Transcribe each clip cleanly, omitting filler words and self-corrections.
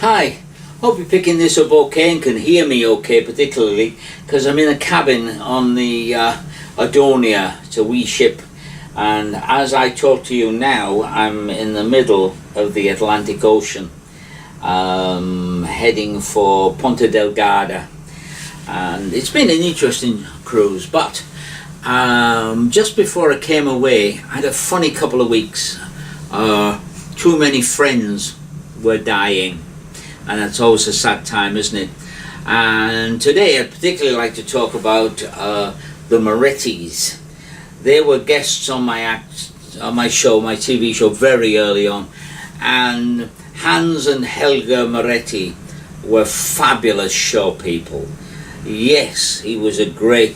Hi, hope you're picking this up okay and can hear me okay, particularly because I'm in a cabin on the Adonia. It's a wee ship, and as I talk to you now, I'm in the middle of the Atlantic Ocean, heading for Ponta Delgada, and it's been an interesting cruise, but just before I came away, I had a funny couple of weeks. Too many friends were dying, and that's always a sad time, isn't it? And today I'd particularly like to talk about the Morettis. They were guests on my show, my TV show, very early on, and Hans and Helga Moretti were fabulous show people. Yes, he was a great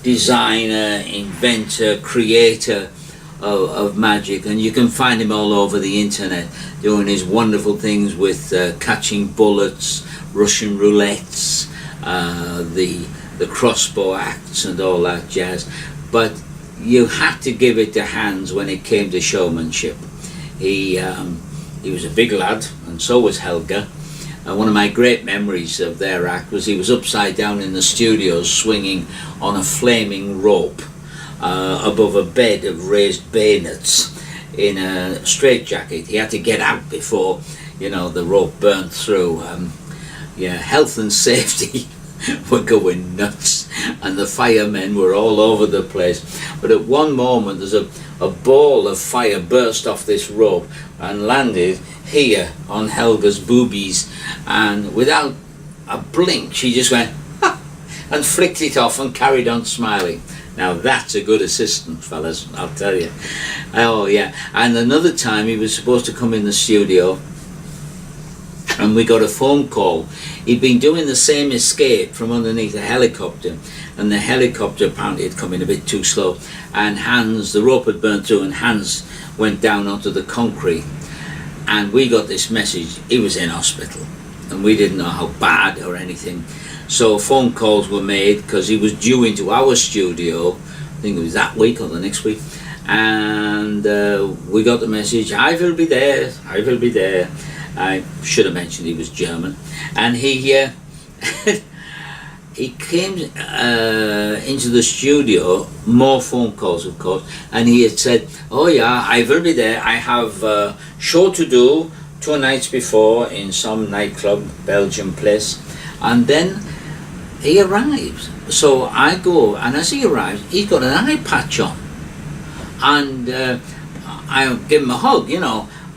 designer, inventor, creator of magic, and you can find him all over the internet doing his wonderful things with catching bullets, Russian roulettes, the crossbow acts and all that jazz. But you had to give it to Hans when it came to showmanship. He was a big lad, and so was Helga. One of my great memories of their act was he was upside down in the studios swinging on a flaming rope above a bed of raised bayonets in a straitjacket. He had to get out before, the rope burnt through. Health and safety were going nuts, and the firemen were all over the place. But at one moment, there's a ball of fire burst off this rope and landed here on Helga's boobies, and without a blink, she just went ha, and flicked it off and carried on smiling. Now that's a good assistant, fellas, I'll tell you. Oh yeah. And another time he was supposed to come in the studio, and we got a phone call. He'd been doing the same escape from underneath a helicopter, and the helicopter apparently had come in a bit too slow, and Hans, the rope had burnt through, and Hans went down onto the concrete, and we got this message he was in hospital, and we didn't know how bad or anything. So phone calls were made because he was due into our studio, I think it was that week or the next week, and we got the message, I will be there, I will be there. I should have mentioned he was German, and he he came into the studio, more phone calls of course, and he had said, oh yeah, I will be there, I have a show to do 2 nights before in some nightclub, Belgian place. And then he arrives, so I go, and as he arrives, he's got an eye patch on, and I give him a hug,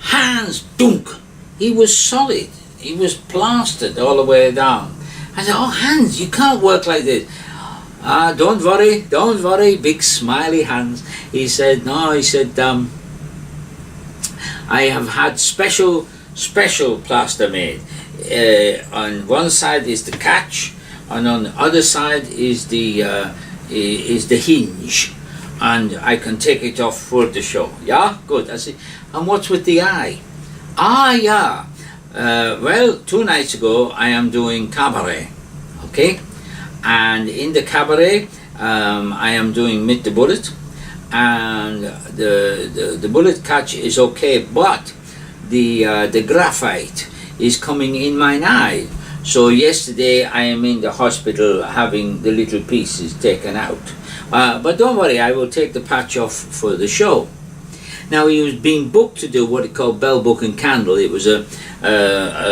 Hans, dunk. He was solid, he was plastered all the way down. I said, oh Hans, you can't work like this. Don't worry, big smiley Hans. He said, no, I have had special plaster made. On one side is the catch, and on the other side is the hinge, and I can take it off for the show. Yeah, good. I said, and what's with the eye? Yeah. Well, 2 nights ago I am doing cabaret, okay, and in the cabaret I am doing Meet the Bullet, and the bullet catch is okay, but the graphite is coming in my eye. So yesterday I am in the hospital having the little pieces taken out. But don't worry, I will take the patch off for the show. Now he was being booked to do what he called Bell, Book and Candle. It was a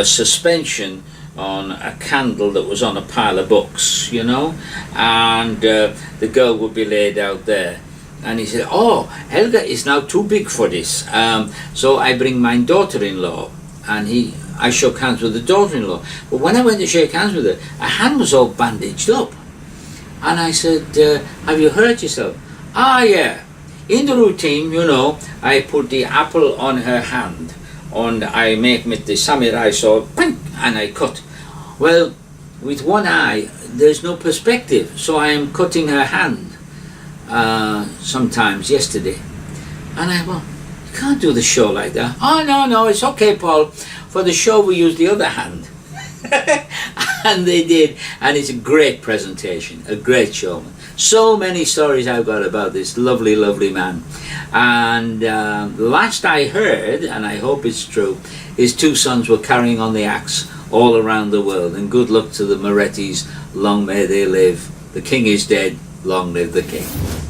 suspension on a candle that was on a pile of books, and the girl would be laid out there. And he said, oh, Helga is now too big for this. So I bring my daughter-in-law, and I shook hands with the daughter-in-law. But when I went to shake hands with her, her hand was all bandaged up. And I said, have you hurt yourself? Yeah. In the routine, I put the apple on her hand, and I make with the samurai sword, and I cut. Well, with one eye, there's no perspective, so I am cutting her hand sometimes yesterday. And I went, you can't do the show like that. Oh, no, it's okay, Paul. For the show, we use the other hand. And they did, and it's a great presentation, a great showman. So many stories I've got about this lovely, lovely man. And last I heard, and I hope it's true, his 2 sons were carrying on the acts all around the world. And good luck to the Morettis. Long may they live. The king is dead. Long live the king.